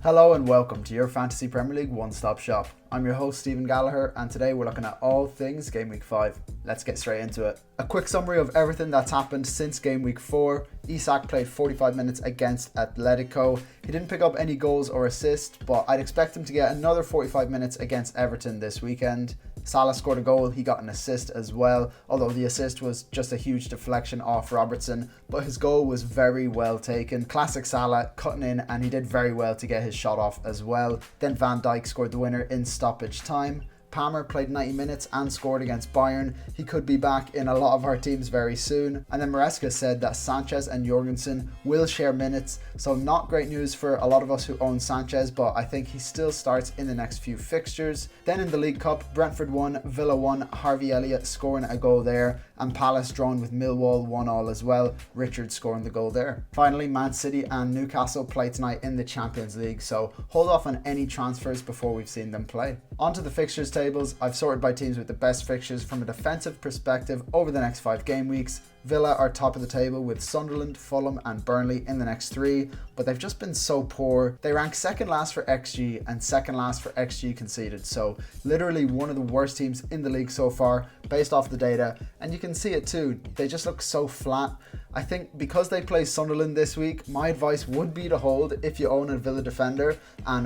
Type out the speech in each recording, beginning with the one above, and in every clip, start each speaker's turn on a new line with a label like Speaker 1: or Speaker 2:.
Speaker 1: Hello and welcome to your Fantasy Premier League one-stop shop. I'm your host Stephen Gallagher and today we're looking at all things Game Week 5. Let's get straight into it. A quick summary of everything that's happened since Game Week 4. Isak played 45 minutes against Atletico. He didn't pick up any goals or assists, but I'd expect him to get another 45 minutes against Everton this weekend. Salah scored a goal, he got an assist as well, although the assist was just a huge deflection off Robertson, but his goal was very well taken. Classic Salah cutting in, and he did very well to get his shot off as well. Then Van Dijk scored the winner in stoppage time. Palmer played 90 minutes and scored against Bayern. He could be back in a lot of our teams very soon. And then Maresca said that Sanchez and Jorgensen will share minutes. So not great news for a lot of us who own Sanchez, but I think he still starts in the next few fixtures. Then in the League Cup, Brentford won, Villa won, Harvey Elliott scoring a goal there, and Palace drawn with Millwall 1-1 as well, Richard scoring the goal there. Finally, Man City and Newcastle play tonight in the Champions League, so hold off on any transfers before we've seen them play. Onto the fixtures tables, I've sorted by teams with the best fixtures from a defensive perspective over the next 5 game weeks. Villa are top of the table with Sunderland, Fulham and Burnley in the next 3, but they've just been so poor. They rank second last for XG and second last for XG conceded, so literally one of the worst teams in the league so far based off the data, and you can see it too. They just look so flat. I think because they play Sunderland this week, my advice would be to hold if you own a Villa defender and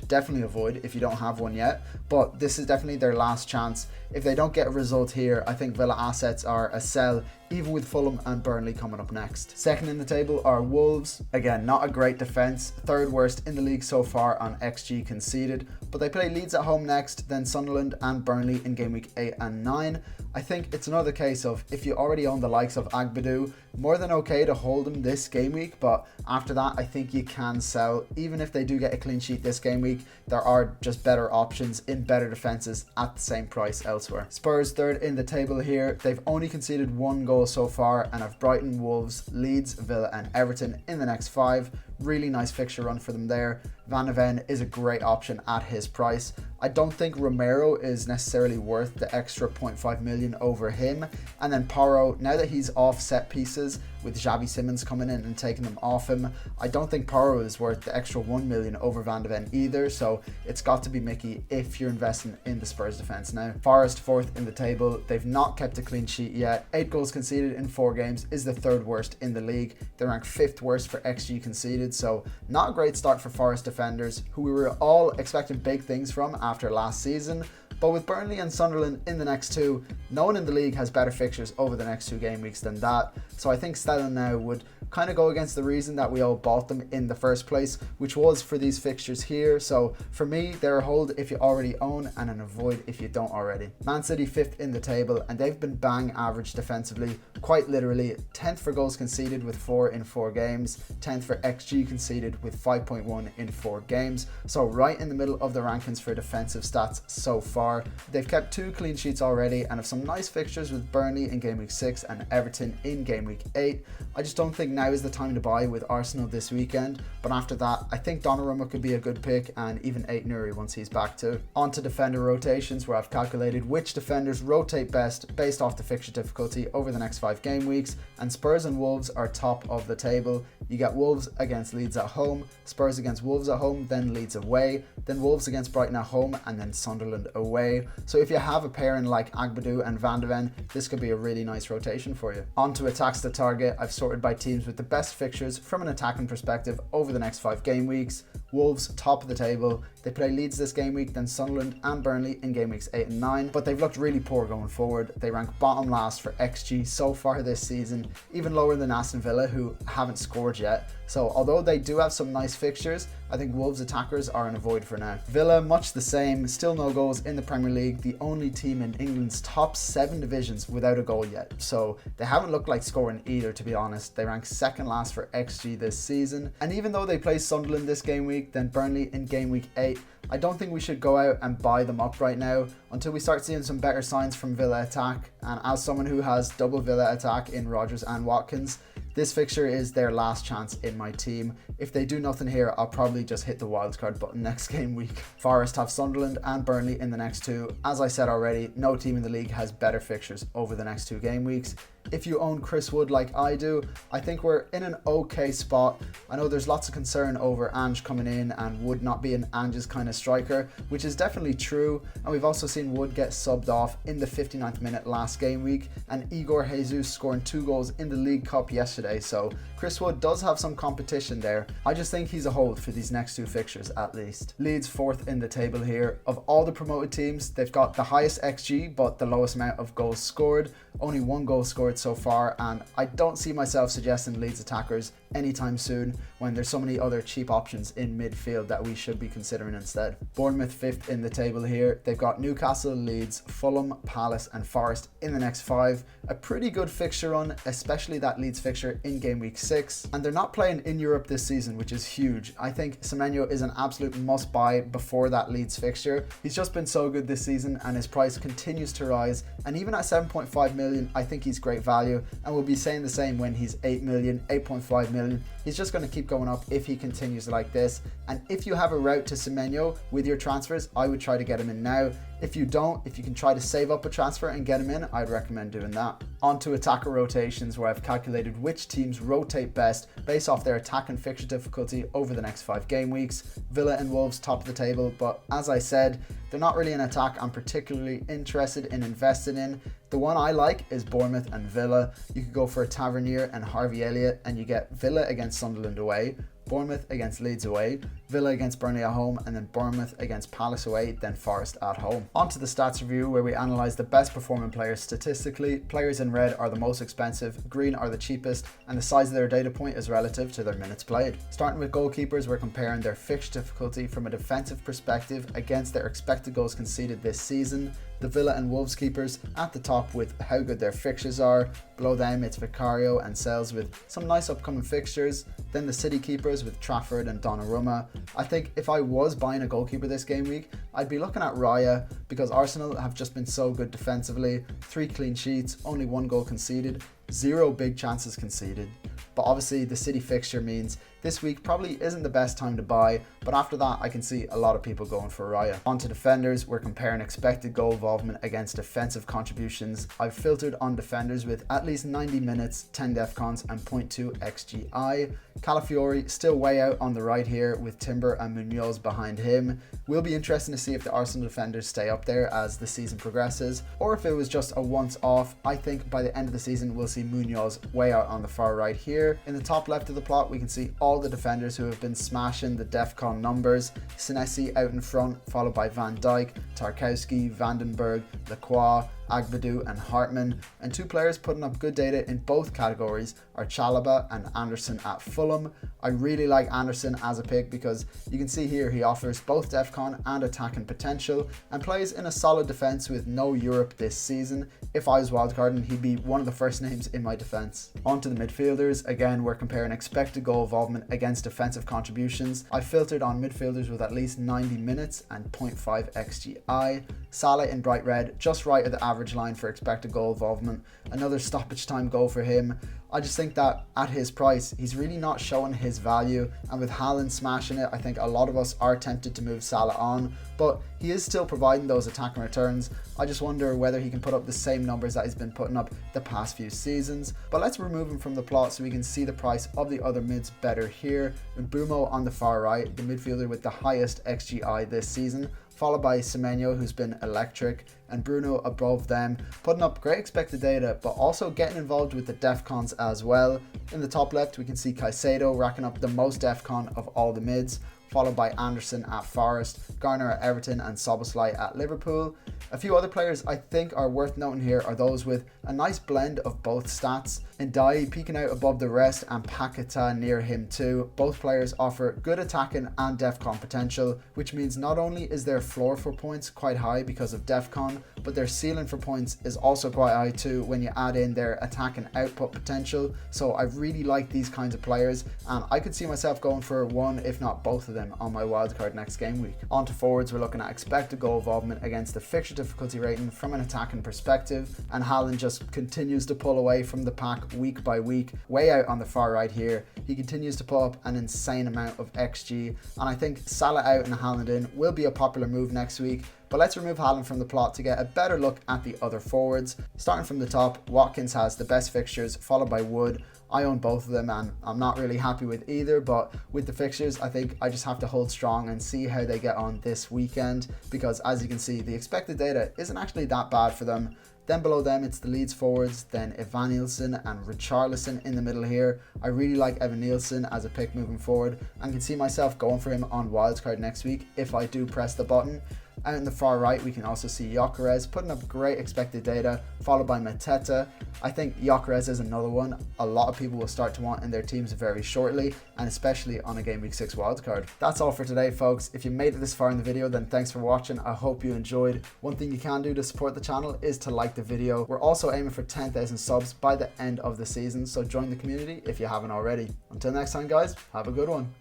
Speaker 1: definitely avoid if you don't have one yet, but this is definitely their last chance. If they don't get a result here, I think Villa assets are a sell, even with Fulham and Burnley coming up next. Second in the table are Wolves. Again, not a great defence, third worst in the league so far on XG conceded, but they play Leeds at home next, then Sunderland and Burnley in game week 8 and 9. I think it's another case of if you already own the likes of Agbadou, more than okay to hold him this game week, but after that I think you can sell. Even if they do get a clean sheet this game week, there are just better options in better defences at the same price elsewhere. Spurs third in the table here. They've only conceded 1 goal so far and have Brighton, Wolves, Leeds, Villa and Everton in the next 5. Really nice fixture run for them there. Van de Ven is a great option at his price. I don't think Romero is necessarily worth the extra 0.5 million over him. And then Porro, now that he's off set pieces with Xavi Simons coming in and taking them off him, I don't think Porro is worth the extra 1 million over Van de Ven either. So it's got to be Mickey if you're investing in the Spurs defence now. Forest fourth in the table. They've not kept a clean sheet yet. 8 goals conceded in 4 games is the third worst in the league. They rank 5th worst for XG conceded. So not a great start for Forest defenders, who we were all expecting big things from after last season. But with Burnley and Sunderland in the next 2, no one in the league has better fixtures over the next 2 game weeks than that. So I think selling now would kind of go against the reason that we all bought them in the first place, which was for these fixtures here. So for me, they're a hold if you already own and an avoid if you don't already. Man City 5th in the table, and they've been bang average defensively, quite literally. 10th for goals conceded with 4 in 4 games, 10th for XG conceded with 5.1 in 4 games. So right in the middle of the rankings for defensive stats so far. They've kept 2 clean sheets already and have some nice fixtures with Burnley in game week 6 and Everton in game week 8. I just don't think now is the time to buy with Arsenal this weekend, but after that I think Donnarumma could be a good pick, and even Ait-Nouri once he's back too. On to defender rotations, where I've calculated which defenders rotate best based off the fixture difficulty over the next 5 game weeks, and Spurs and Wolves are top of the table. You get Wolves against Leeds at home, Spurs against Wolves at home, then Leeds away, then Wolves against Brighton at home, and then Sunderland away. So if you have a pairing like Agbadou and Van de Ven, this could be a really nice rotation for you. On to attacks to target, I've sorted by teams with the best fixtures from an attacking perspective over the next 5 game weeks. Wolves top of the table. They play Leeds this game week, then Sunderland and Burnley in game weeks 8 and 9, but they've looked really poor going forward. They rank bottom last for XG so far this season, even lower than Aston Villa, who haven't scored yet. So although they do have some nice fixtures, I think Wolves attackers are an avoid for now. Villa, much the same, still no goals in the Premier League, the only team in England's top 7 divisions without a goal yet. So they haven't looked like scoring either, to be honest. They rank second last for XG this season. And even though they play Sunderland this game week, then Burnley in game week 8, I don't think we should go out and buy them up right now until we start seeing some better signs from Villa attack. And as someone who has double Villa attack in Rodgers and Watkins, this fixture is their last chance in my team. If they do nothing here, I'll probably just hit the wildcard button next game week. Forest have Sunderland and Burnley in the next 2. As I said already, no team in the league has better fixtures over the next 2 game weeks. If you own Chris Wood like I do, I think we're in an okay spot. I know there's lots of concern over Ange coming in and Wood not being Ange's kind of striker, which is definitely true. And we've also seen Wood get subbed off in the 59th minute last game week, and Igor Jesus scoring 2 goals in the League Cup yesterday. So Chris Wood does have some competition there. I just think he's a hold for these next 2 fixtures at least. Leeds 4th in the table here. Of all the promoted teams, they've got the highest XG but the lowest amount of goals scored. Only 1 goal scored so far, and I don't see myself suggesting Leeds attackers anytime soon when there's so many other cheap options in midfield that we should be considering instead. Bournemouth 5th in the table here. They've got Newcastle, Leeds, Fulham, Palace and Forest in the next 5. A pretty good fixture run, especially that Leeds fixture in game week 6. And they're not playing in Europe this season, which is huge. I think Semenyo is an absolute must buy before that Leeds fixture. He's just been so good this season and his price continues to rise, and even at 7.5 million, I think he's great value, and we'll be saying the same when he's 8 million, 8.5 million. He's just going to keep going up if he continues like this. And if you have a route to Semenyo with your transfers, I would try to get him in now. If you don't, if you can try to save up a transfer and get him in, I'd recommend doing that. On to attacker rotations, where I've calculated which teams rotate best based off their attack and fixture difficulty over the next 5 game weeks. Villa and Wolves top of the table, but as I said, they're not really an attack I'm particularly interested in investing in. The one I like is Bournemouth and Villa. You could go for a Tavernier and Harvey Elliott and you get Villa against Sunderland away, Bournemouth against Leeds away, Villa against Burnley at home, and then Bournemouth against Palace away, then Forest at home. On to the stats review, where we analyse the best performing players statistically. Players in red are the most expensive, green are the cheapest, and the size of their data point is relative to their minutes played. Starting with goalkeepers, we're comparing their fixture difficulty from a defensive perspective against their expected goals conceded this season. The Villa and Wolves keepers at the top with how good their fixtures are. Below them it's Vicario and Sales with some nice upcoming fixtures. Then the City keepers with Trafford and Donnarumma. I think if I was buying a goalkeeper this game week, I'd be looking at Raya, because Arsenal have just been so good defensively. 3 clean sheets, only 1 goal conceded, 0 big chances conceded. But obviously the City fixture means this week probably isn't the best time to buy, but after that I can see a lot of people going for Raya. On to defenders, we're comparing expected goal involvement against defensive contributions. I've filtered on defenders with at least 90 minutes, 10 defcons and 0.2 XGI. Calafiori still way out on the right here with Timber and Munoz behind him. Will be interesting to see if the Arsenal defenders stay up there as the season progresses, or if it was just a once off. I think by the end of the season we'll see Munoz way out on the far right here. In the top left of the plot we can see all the defenders who have been smashing the defcon numbers. Senesi out in front, followed by Van Dijk, Tarkowski, Vandenberg, Lacroix, Agbadou and Hartman, and 2 players putting up good data in both categories are Chalobah and Anderson at Fulham. I really like Anderson as a pick because you can see here he offers both defcon and attacking potential and plays in a solid defence with no Europe this season. If I was wildcarding, he'd be one of the first names in my defence. On to the midfielders, again we're comparing expected goal involvement against defensive contributions. I filtered on midfielders with at least 90 minutes and 0.5 XGI. Salah in bright red, just right at the average line for expected goal involvement. Another stoppage time goal for him. I just think that at his price, he's really not showing his value, and with Haaland smashing it, I think a lot of us are tempted to move Salah on, but he is still providing those attacking returns. I just wonder whether he can put up the same numbers that he's been putting up the past few seasons. But let's remove him from the plot so we can see the price of the other mids better here. With Bumo on the far right, the midfielder with the highest XGI this season, followed by Semenyo, who's been electric, and Bruno above them, putting up great expected data, but also getting involved with the defcons as well. In the top left, we can see Caicedo racking up the most defcon of all the mids, followed by Anderson at Forest, Garner at Everton, and Szoboszlai at Liverpool. A few other players I think are worth noting here are those with a nice blend of both stats. Ndiaye peeking out above the rest and Paqueta near him too. Both players offer good attacking and defcon potential, which means not only is their floor for points quite high because of defcon, but their ceiling for points is also quite high too when you add in their attack and output potential. So I really like these kinds of players, and I could see myself going for one if not both of them him on my wildcard next game week. On to forwards, we're looking at expected goal involvement against the fixture difficulty rating from an attacking perspective, and Haaland just continues to pull away from the pack week by week. Way out on the far right here, he continues to pull up an insane amount of XG, and I think Salah out and Haaland in will be a popular move next week. But let's remove Haaland from the plot to get a better look at the other forwards. Starting from the top, Watkins has the best fixtures, followed by Wood. I own both of them and I'm not really happy with either, but with the fixtures, I think I just have to hold strong and see how they get on this weekend, because as you can see, the expected data isn't actually that bad for them. Then below them, it's the Leeds forwards, then Evan Nielsen and Richarlison in the middle here. I really like Evan Nielsen as a pick moving forward and can see myself going for him on wildcard next week if I do press the button. Out in the far right, we can also see Gyökeres putting up great expected data, followed by Mateta. I think Gyökeres is another one a lot of people will start to want in their teams very shortly, and especially on a Game Week 6 wildcard. That's all for today, folks. If you made it this far in the video, then thanks for watching. I hope you enjoyed. One thing you can do to support the channel is to like the video. We're also aiming for 10,000 subs by the end of the season, so join the community if you haven't already. Until next time, guys, have a good one.